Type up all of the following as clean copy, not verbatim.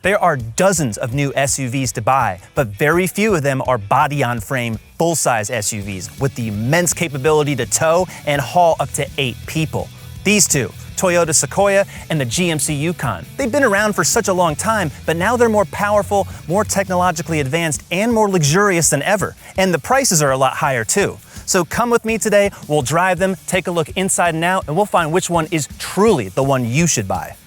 There are dozens of new SUVs to buy, but very few of them are body-on-frame, full-size SUVs with the immense capability to tow and haul up to 8 people. These two, Toyota Sequoia and the GMC Yukon. They've been around for such a long time, but now they're more powerful, more technologically advanced, and more luxurious than ever. And the prices are a lot higher too. So come with me today, we'll drive them, take a look inside and out, and we'll find which one is truly the one you should buy.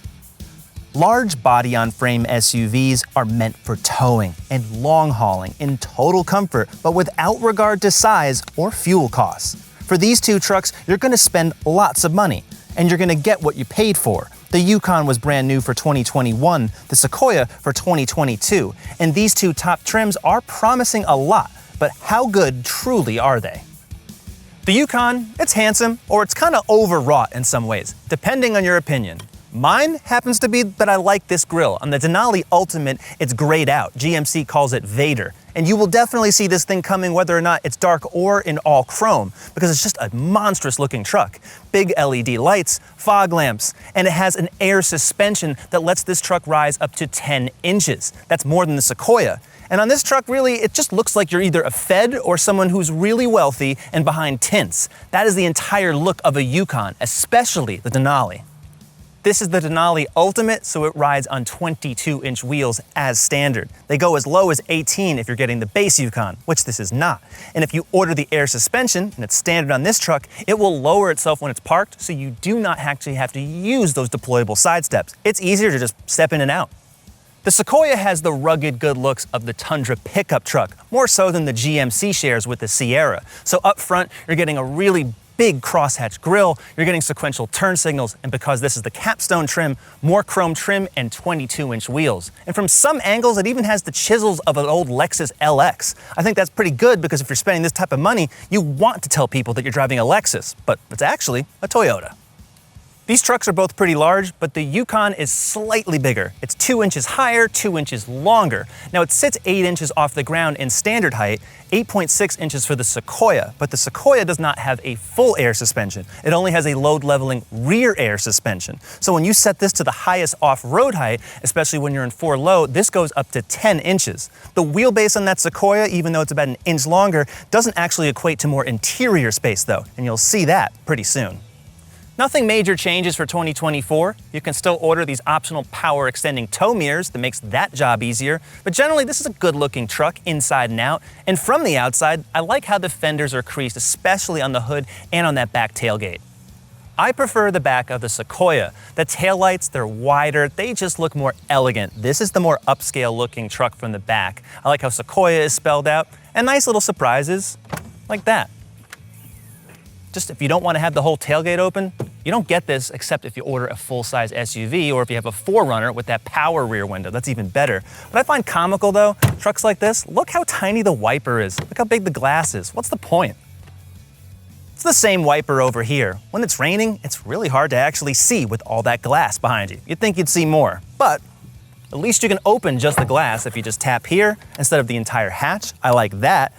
Large body-on-frame SUVs are meant for towing and long hauling in total comfort, but without regard to size or fuel costs. For these two trucks, you're going to spend lots of money, and you're going to get what you paid for. The Yukon was brand new for 2021, the Sequoia for 2022, and these two top trims are promising a lot, but how good truly are they? The Yukon, it's handsome, or it's kind of overwrought in some ways, depending on your opinion. Mine happens to be that I like this grille. On the Denali Ultimate, it's grayed out. GMC calls it Vader. And you will definitely see this thing coming whether or not it's dark or in all chrome, because it's just a monstrous looking truck. Big LED lights, fog lamps, and it has an air suspension that lets this truck rise up to 10 inches. That's more than the Sequoia. And on this truck, really, it just looks like you're either a Fed or someone who's really wealthy and behind tints. That is the entire look of a Yukon, especially the Denali. This is the Denali Ultimate, so it rides on 22-inch wheels as standard. They go as low as 18 if you're getting the base Yukon, which this is not. And if you order the air suspension, and it's standard on this truck, it will lower itself when it's parked, so you do not actually have to use those deployable side steps. It's easier to just step in and out. The Sequoia has the rugged good looks of the Tundra pickup truck, more so than the GMC shares with the Sierra. So up front, you're getting a really big crosshatch grille, you're getting sequential turn signals, and because this is the capstone trim, more chrome trim and 22-inch wheels. And from some angles, it even has the chisels of an old Lexus LX. I think that's pretty good because if you're spending this type of money, you want to tell people that you're driving a Lexus, but it's actually a Toyota. These trucks are both pretty large, but the Yukon is slightly bigger. It's 2 inches higher, 2 inches longer. Now it sits 8 inches off the ground in standard height, 8.6 inches for the Sequoia, but the Sequoia does not have a full air suspension. It only has a load leveling rear air suspension. So when you set this to the highest off-road height, especially when you're in 4 low, this goes up to 10 inches. The wheelbase on that Sequoia, even though it's about an inch longer, doesn't actually equate to more interior space though, and you'll see that pretty soon. Nothing major changes for 2024. You can still order these optional power extending tow mirrors that makes that job easier, but generally this is a good looking truck inside and out. And from the outside, I like how the fenders are creased, especially on the hood and on that back tailgate. I prefer the back of the Sequoia. The taillights, they're wider, they just look more elegant. This is the more upscale looking truck from the back. I like how Sequoia is spelled out, and nice little surprises like that. Just if you don't want to have the whole tailgate open, you don't get this except if you order a full-size SUV or if you have a 4Runner with that power rear window. That's even better. What I find comical though, trucks like this, look how tiny the wiper is. Look how big the glass is. What's the point? It's the same wiper over here. When it's raining, it's really hard to actually see with all that glass behind you. You'd think you'd see more, but at least you can open just the glass if you just tap here instead of the entire hatch. I like that.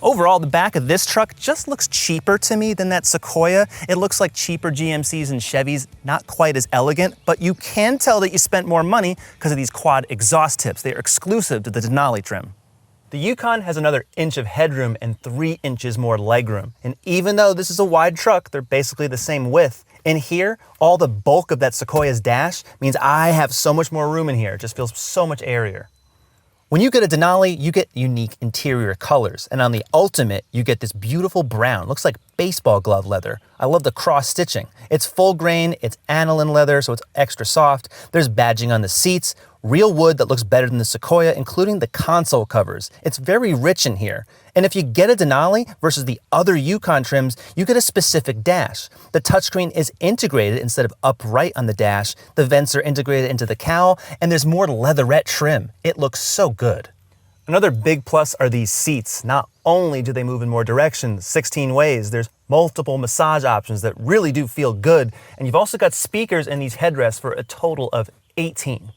Overall, the back of this truck just looks cheaper to me than that Sequoia. It looks like cheaper GMCs and Chevys, not quite as elegant, but you can tell that you spent more money because of these quad exhaust tips. They are exclusive to the Denali trim. The Yukon has another inch of headroom and 3 inches more legroom. And even though this is a wide truck, they're basically the same width. In here, all the bulk of that Sequoia's dash means I have so much more room in here. It just feels so much airier. When you get a Denali, you get unique interior colors. And on the Ultimate, you get this beautiful brown. Looks like baseball glove leather. I love the cross stitching. It's full grain, it's aniline leather, so it's extra soft. There's badging on the seats, real wood that looks better than the Sequoia, including the console covers. It's very rich in here. And if you get a Denali versus the other Yukon trims, you get a specific dash. The touchscreen is integrated instead of upright on the dash. The vents are integrated into the cowl, and there's more leatherette trim. It looks so good. Another big plus are these seats. Not only do they move in more directions, 16 ways, there's multiple massage options that really do feel good. And you've also got speakers in these headrests for a total of 18.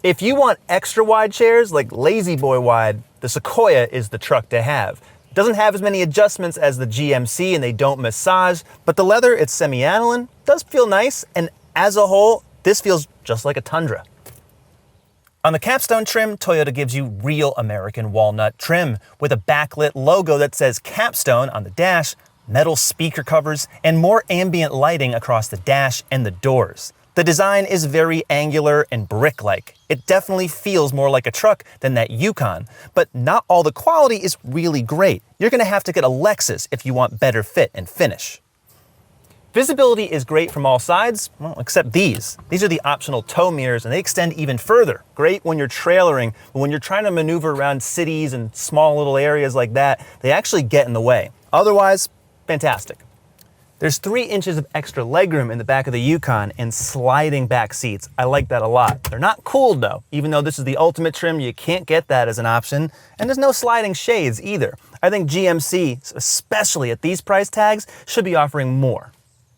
If you want extra wide chairs, like lazy boy wide, the Sequoia is the truck to have. It doesn't have as many adjustments as the GMC and they don't massage, but the leather, it's semi-aniline, does feel nice, and as a whole, this feels just like a Tundra. On the capstone trim, Toyota gives you real American walnut trim with a backlit logo that says Capstone on the dash, metal speaker covers, and more ambient lighting across the dash and the doors. The design is very angular and brick-like. It definitely feels more like a truck than that Yukon, but not all the quality is really great. You're gonna have to get a Lexus if you want better fit and finish. Visibility is great from all sides, well, except these. These are the optional tow mirrors, and they extend even further. Great when you're trailering, but when you're trying to maneuver around cities and small little areas like that, they actually get in the way. Otherwise, fantastic. There's 3 inches of extra legroom in the back of the Yukon and sliding back seats. I like that a lot. They're not cooled though. Even though this is the ultimate trim, you can't get that as an option. And there's no sliding shades either. I think GMC, especially at these price tags, should be offering more.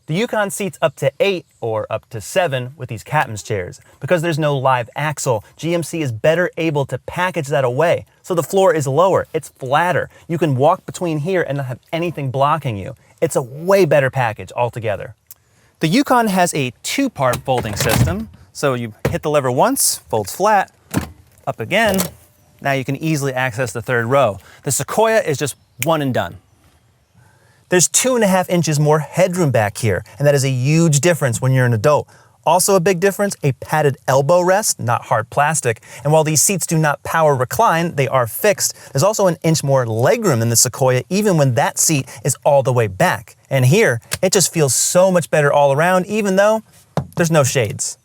The Yukon seats up to 8 or up to 7 with these captain's chairs. Because there's no live axle, GMC is better able to package that away. So the floor is lower, it's flatter. You can walk between here and not have anything blocking you. It's a way better package altogether. The Yukon has a 2-part folding system. So you hit the lever once, folds flat, up again. Now you can easily access the 3rd row. The Sequoia is just one and done. There's 2.5 inches more headroom back here, and that is a huge difference when you're an adult. Also a big difference, a padded elbow rest, not hard plastic. And while these seats do not power recline, they are fixed. There's also an inch more legroom than the Sequoia, even when that seat is all the way back. And here, it just feels so much better all around, even though there's no shades.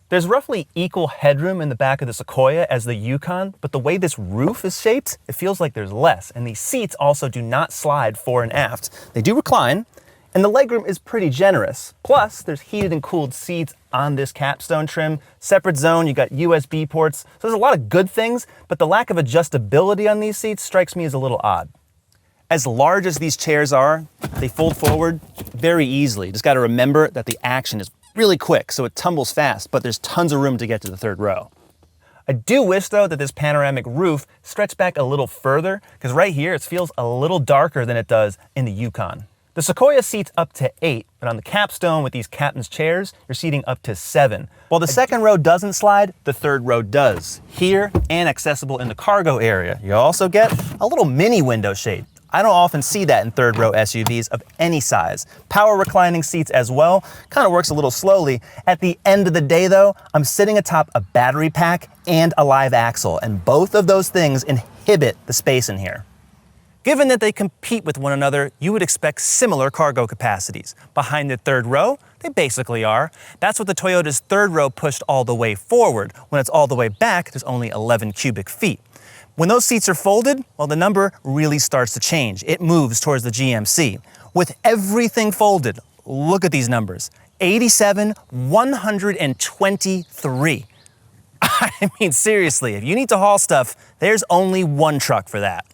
There's roughly equal headroom in the back of the Sequoia as the Yukon, but the way this roof is shaped, it feels like there's less. And these seats also do not slide fore and aft. They do recline, and the legroom is pretty generous. Plus, there's heated and cooled seats on this capstone trim. Separate zone, you got USB ports. So there's a lot of good things, but the lack of adjustability on these seats strikes me as a little odd. As large as these chairs are, they fold forward very easily. Just gotta remember that the action is really quick, so it tumbles fast, but there's tons of room to get to the 3rd row. I do wish though that this panoramic roof stretched back a little further, because right here it feels a little darker than it does in the Yukon. The Sequoia seats up to 8, but on the capstone with these captain's chairs, you're seating up to 7. While the 2nd row doesn't slide, the 3rd row does. Here and accessible in the cargo area. You also get a little mini window shade. I don't often see that in 3rd row SUVs of any size. Power reclining seats as well, kind of works a little slowly. At the end of the day though, I'm sitting atop a battery pack and a live axle, and both of those things inhibit the space in here. Given that they compete with one another, you would expect similar cargo capacities. Behind the 3rd row, they basically are. That's what the Toyota's 3rd row pushed all the way forward. When it's all the way back, there's only 11 cubic feet. When those seats are folded, well, the number really starts to change. It moves towards the GMC. With everything folded, look at these numbers. 87, 123. I mean, seriously, if you need to haul stuff, there's only one truck for that.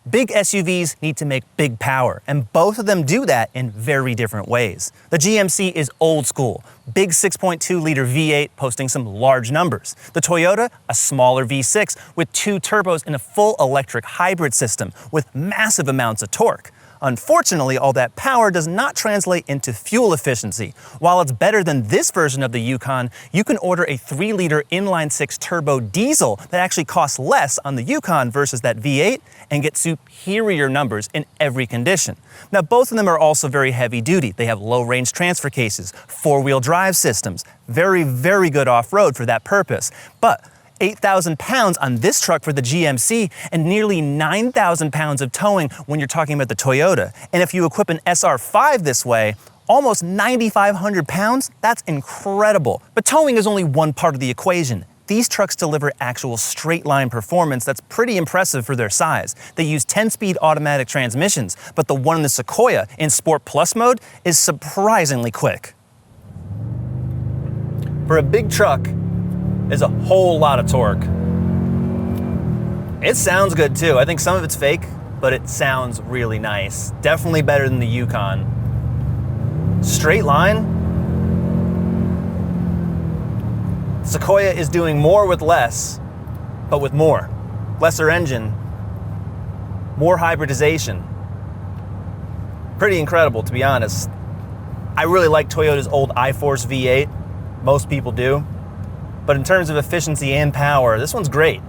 Big SUVs need to make big power, and both of them do that in very different ways. The GMC is old school, big 6.2-liter V8 posting some large numbers. The Toyota, a smaller V6 with 2 turbos in a full electric hybrid system with massive amounts of torque. Unfortunately, all that power does not translate into fuel efficiency. While it's better than this version of the Yukon, you can order a 3-liter inline-6 turbo diesel that actually costs less on the Yukon versus that V8 and get superior numbers in every condition. Now, both of them are also very heavy duty. They have low-range transfer cases, 4-wheel drive systems, very, very good off-road for that purpose. But 8,000 pounds on this truck for the GMC and nearly 9,000 pounds of towing when you're talking about the Toyota. And if you equip an SR5 this way, almost 9,500 pounds, that's incredible. But towing is only one part of the equation. These trucks deliver actual straight-line performance that's pretty impressive for their size. They use 10-speed automatic transmissions, but the one in the Sequoia in Sport Plus mode is surprisingly quick. For a big truck, there's a whole lot of torque. It sounds good too. I think some of it's fake, but it sounds really nice. Definitely better than the Yukon. Straight line. Sequoia is doing more with less, but with more. Lesser engine, more hybridization. Pretty incredible, to be honest. I really like Toyota's old iForce V8. Most people do. But in terms of efficiency and power, this one's great.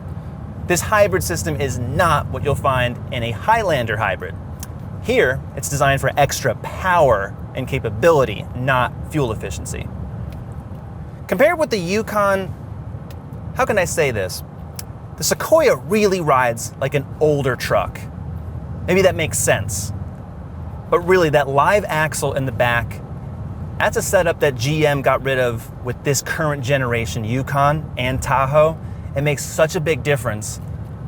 This hybrid system is not what you'll find in a Highlander hybrid. Here, it's designed for extra power and capability, not fuel efficiency. Compared with the Yukon, how can I say this? The Sequoia really rides like an older truck. Maybe that makes sense. But really, that live axle in the back, that's a setup that GM got rid of with this current generation Yukon and Tahoe. It makes such a big difference.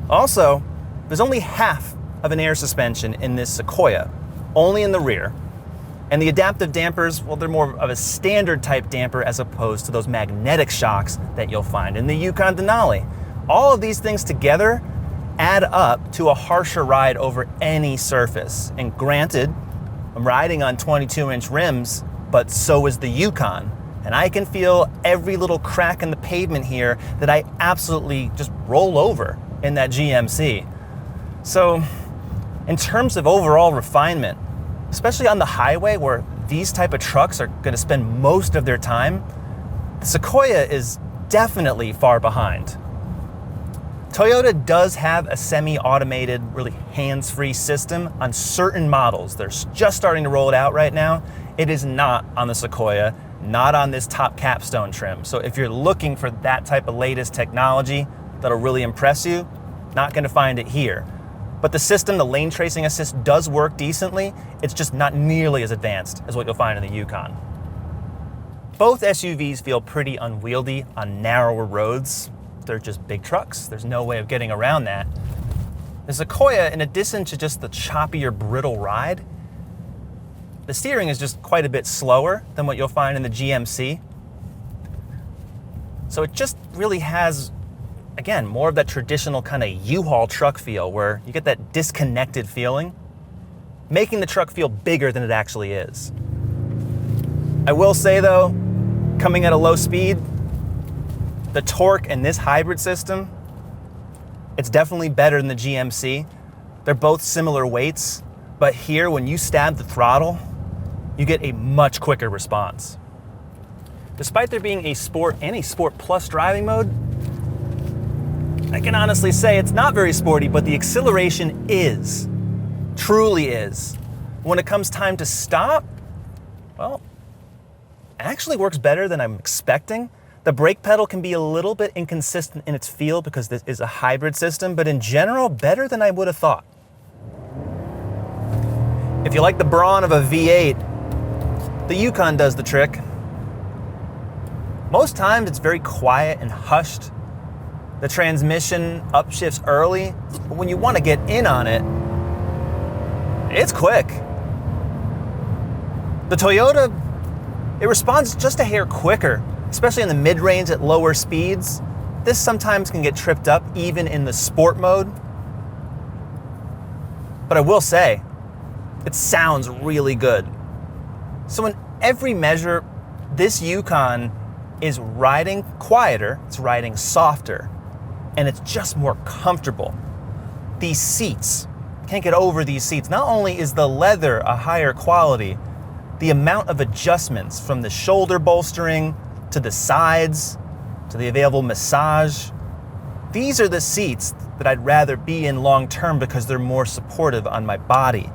Also, there's only half of an air suspension in this Sequoia, only in the rear. And the adaptive dampers, well, they're more of a standard type damper as opposed to those magnetic shocks that you'll find in the Yukon Denali. All of these things together add up to a harsher ride over any surface. And granted, I'm riding on 22-inch rims, but so is the Yukon. And I can feel every little crack in the pavement here that I absolutely just roll over in that GMC. So in terms of overall refinement, especially on the highway where these type of trucks are going to spend most of their time, the Sequoia is definitely far behind. Toyota does have a semi-automated, really hands-free system on certain models. They're just starting to roll it out right now. It is not on the Sequoia, not on this top capstone trim. So if you're looking for that type of latest technology that'll really impress you, not going to find it here. But the system, the lane tracing assist, does work decently. It's just not nearly as advanced as what you'll find in the Yukon. Both SUVs feel pretty unwieldy on narrower roads. They're just big trucks. There's no way of getting around that. The Sequoia, in addition to just the choppier, brittle ride, the steering is just quite a bit slower than what you'll find in the GMC. So it just really has, again, more of that traditional kind of U-Haul truck feel where you get that disconnected feeling, making the truck feel bigger than it actually is. I will say though, coming at a low speed, the torque in this hybrid system, it's definitely better than the GMC. They're both similar weights, but here when you stab the throttle, you get a much quicker response. Despite there being a Sport and a Sport Plus driving mode, I can honestly say it's not very sporty, but the acceleration is, truly is. When it comes time to stop, well, it actually works better than I'm expecting. The brake pedal can be a little bit inconsistent in its feel because this is a hybrid system, but in general, better than I would have thought. If you like the brawn of a V8, the Yukon does the trick. Most times it's very quiet and hushed. The transmission upshifts early, but when you want to get in on it, it's quick. The Toyota, it responds just a hair quicker, especially in the mid-range at lower speeds. This sometimes can get tripped up even in the sport mode. But I will say, it sounds really good. So in every measure, this Yukon is riding quieter, it's riding softer, and it's just more comfortable. These seats, can't get over these seats. Not only is the leather a higher quality, the amount of adjustments from the shoulder bolstering to the sides to the available massage, these are the seats that I'd rather be in long term because they're more supportive on my body.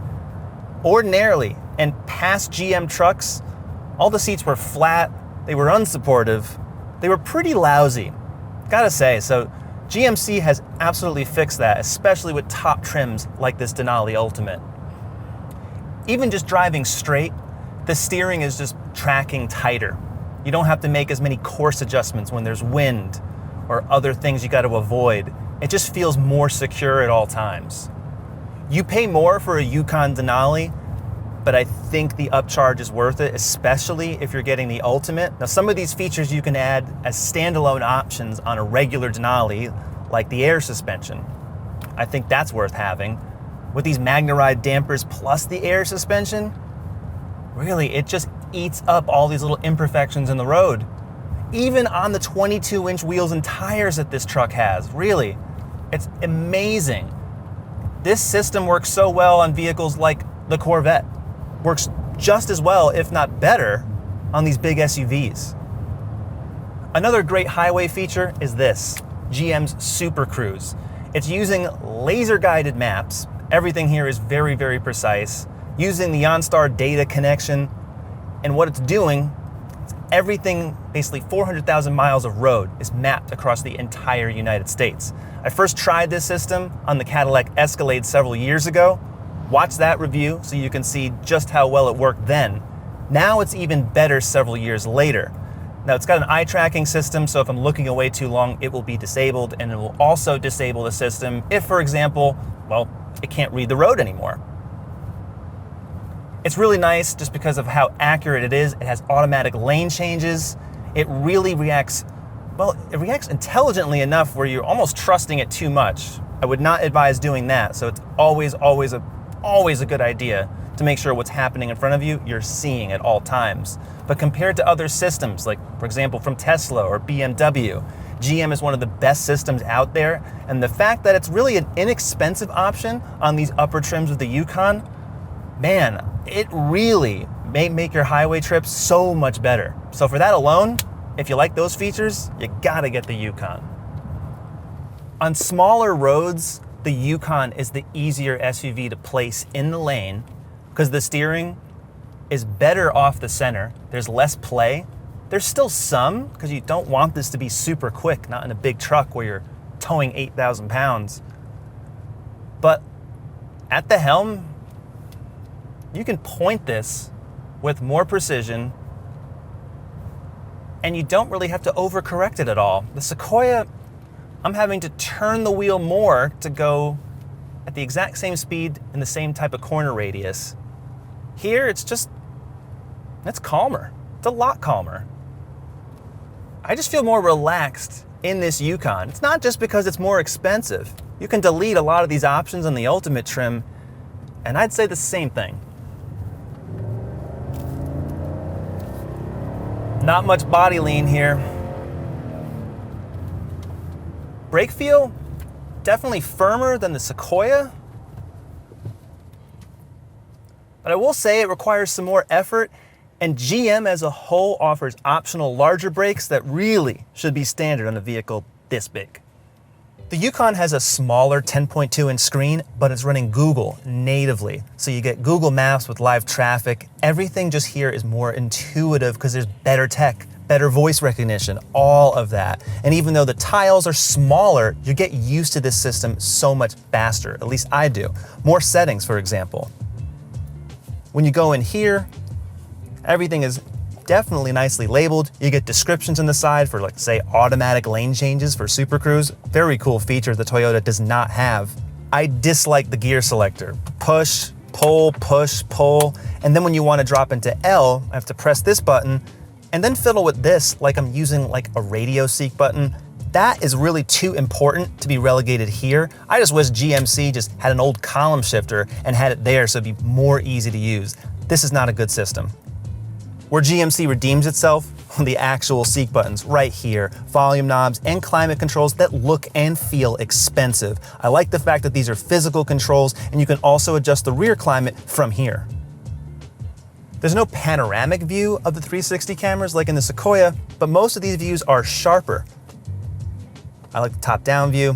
Ordinarily, and past GM trucks, all the seats were flat, they were unsupportive, they were pretty lousy, gotta say. So GMC has absolutely fixed that, especially with top trims like this Denali Ultimate. Even just driving straight, the steering is just tracking tighter. You don't have to make as many course adjustments when there's wind or other things you got to avoid. It just feels more secure at all times. You pay more for a Yukon Denali, but I think the upcharge is worth it, especially if you're getting the Ultimate. Now, some of these features you can add as standalone options on a regular Denali, like the air suspension. I think that's worth having. With these MagneRide dampers plus the air suspension, really, it just eats up all these little imperfections in the road. Even on the 22-inch wheels and tires that this truck has, really, it's amazing. This system works so well on vehicles like the Corvette. Works just as well, if not better, on these big SUVs. Another great highway feature is this, GM's Super Cruise. It's using laser-guided maps. Everything here is very, very precise, using the OnStar data connection, and what it's doing, everything, basically 400,000 miles of road is mapped across the entire United States. I first tried this system on the Cadillac Escalade several years ago. Watch that review so you can see just how well it worked then. Now it's even better several years later. Now it's got an eye tracking system, so if I'm looking away too long, it will be disabled, and it will also disable the system if, for example, well, it can't read the road anymore. It's really nice just because of how accurate it is. It has automatic lane changes. It really reacts, well, it reacts intelligently enough where you're almost trusting it too much. I would not advise doing that, so it's always a good idea to make sure what's happening in front of you, you're seeing at all times. But compared to other systems, like for example from Tesla or BMW, GM is one of the best systems out there, and the fact that it's really an inexpensive option on these upper trims of the Yukon, man, it really may make your highway trips so much better. So for that alone, if you like those features, you gotta get the Yukon. On smaller roads, the Yukon is the easier SUV to place in the lane because the steering is better off the center. There's less play. There's still some, because you don't want this to be super quick, not in a big truck where you're towing 8,000 pounds. But at the helm, you can point this with more precision, and you don't really have to overcorrect it at all. The Sequoia, I'm having to turn the wheel more to go at the exact same speed in the same type of corner radius. Here, it's calmer. It's a lot calmer. I just feel more relaxed in this Yukon. It's not just because it's more expensive. You can delete a lot of these options on the Ultimate trim, and I'd say the same thing. Not much body lean here. Brake feel, definitely firmer than the Sequoia. But I will say it requires some more effort, and GM as a whole offers optional larger brakes that really should be standard on a vehicle this big. The Yukon has a smaller 10.2-inch screen, but it's running Google natively. So you get Google Maps with live traffic. Everything just here is more intuitive because there's better tech, better voice recognition, all of that. And even though the tiles are smaller, you get used to this system so much faster, at least I do. More settings, for example. When you go in here, everything is definitely nicely labeled. You get descriptions on the side for, like, say, automatic lane changes for Super Cruise. Very cool feature the Toyota does not have. I dislike the gear selector. Push, pull, and then when you want to drop into L, I have to press this button and then fiddle with this like I'm using like a radio seek button. That is really too important to be relegated here. I just wish GMC just had an old column shifter and had it there so it'd be more easy to use. This is not a good system. Where GMC redeems itself, the actual seek buttons right here, volume knobs and climate controls that look and feel expensive. I like the fact that these are physical controls and you can also adjust the rear climate from here. There's no panoramic view of the 360 cameras like in the Sequoia, but most of these views are sharper. I like the top-down view.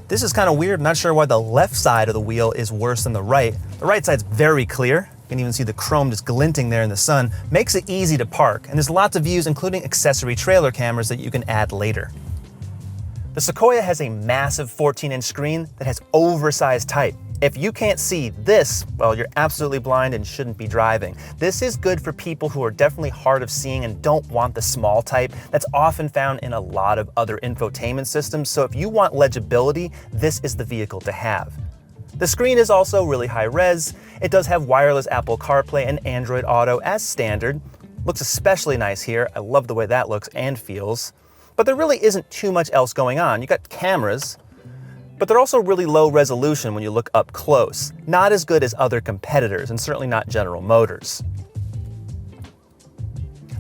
This is kind of weird. I'm not sure why the left side of the wheel is worse than the right. The right side's very clear. You can even see the chrome just glinting there in the sun. Makes it easy to park, and there's lots of views, including accessory trailer cameras that you can add later. The Sequoia has a massive 14-inch screen that has oversized type. If you can't see this, well, you're absolutely blind and shouldn't be driving. This is good for people who are definitely hard of seeing and don't want the small type that's often found in a lot of other infotainment systems. So if you want legibility, this is the vehicle to have. The screen is also really high res. It does have wireless Apple CarPlay and Android Auto as standard. Looks especially nice here. I love the way that looks and feels. But there really isn't too much else going on. You got cameras, but they're also really low resolution when you look up close. Not as good as other competitors, and certainly not General Motors.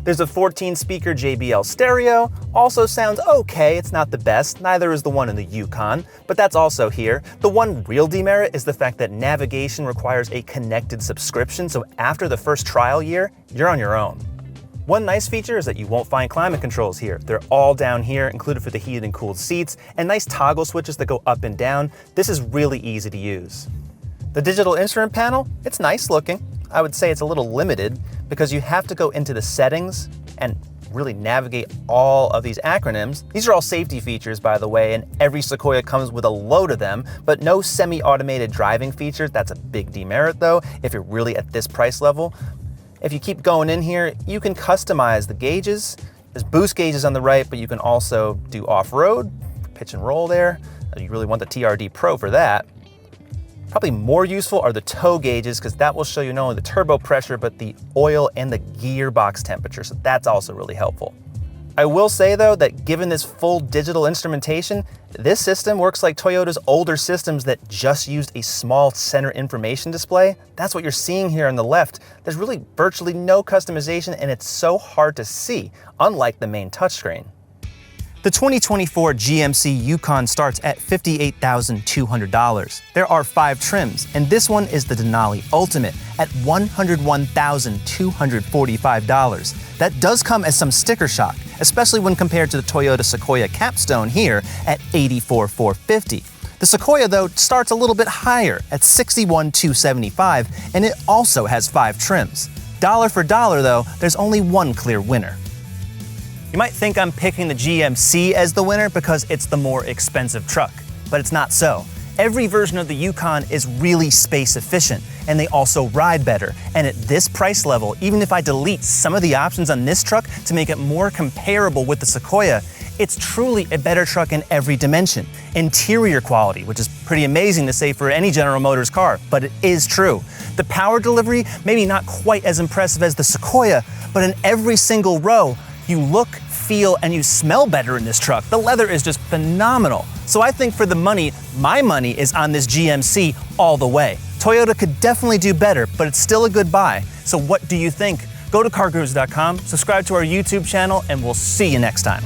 There's a 14-speaker JBL stereo, also sounds okay, it's not the best, neither is the one in the Yukon, but that's also here. The one real demerit is the fact that navigation requires a connected subscription, so after the first trial year, you're on your own. One nice feature is that you won't find climate controls here. They're all down here, included for the heated and cooled seats, and nice toggle switches that go up and down. This is really easy to use. The digital instrument panel, it's nice looking. I would say it's a little limited because you have to go into the settings and really navigate all of these acronyms. These are all safety features, by the way, and every Sequoia comes with a load of them, but no semi-automated driving features. That's a big demerit though, if you're really at this price level. If you keep going in here, you can customize the gauges. There's boost gauges on the right, but you can also do off-road, pitch and roll there. You really want the TRD Pro for that. Probably more useful are the tow gauges, because that will show you not only the turbo pressure, but the oil and the gearbox temperature, so that's also really helpful. I will say though that given this full digital instrumentation, this system works like Toyota's older systems that just used a small center information display. That's what you're seeing here on the left. There's really virtually no customization and it's so hard to see, unlike the main touchscreen. The 2024 GMC Yukon starts at $58,200. There are 5 trims, and this one is the Denali Ultimate at $101,245. That does come as some sticker shock, especially when compared to the Toyota Sequoia Capstone here at $84,450. The Sequoia, though, starts a little bit higher at $61,275, and it also has 5 trims. Dollar for dollar, though, there's only one clear winner. You might think I'm picking the GMC as the winner because it's the more expensive truck, but it's not so. Every version of the Yukon is really space efficient, and they also ride better. And at this price level, even if I delete some of the options on this truck to make it more comparable with the Sequoia, it's truly a better truck in every dimension. Interior quality, which is pretty amazing to say for any General Motors car, but it is true. The power delivery, maybe not quite as impressive as the Sequoia, but in every single row, you look, feel, and you smell better in this truck. The leather is just phenomenal. So I think for the money, my money is on this GMC all the way. Toyota could definitely do better, but it's still a good buy. So what do you think? Go to CarGurus.com, subscribe to our YouTube channel, and we'll see you next time.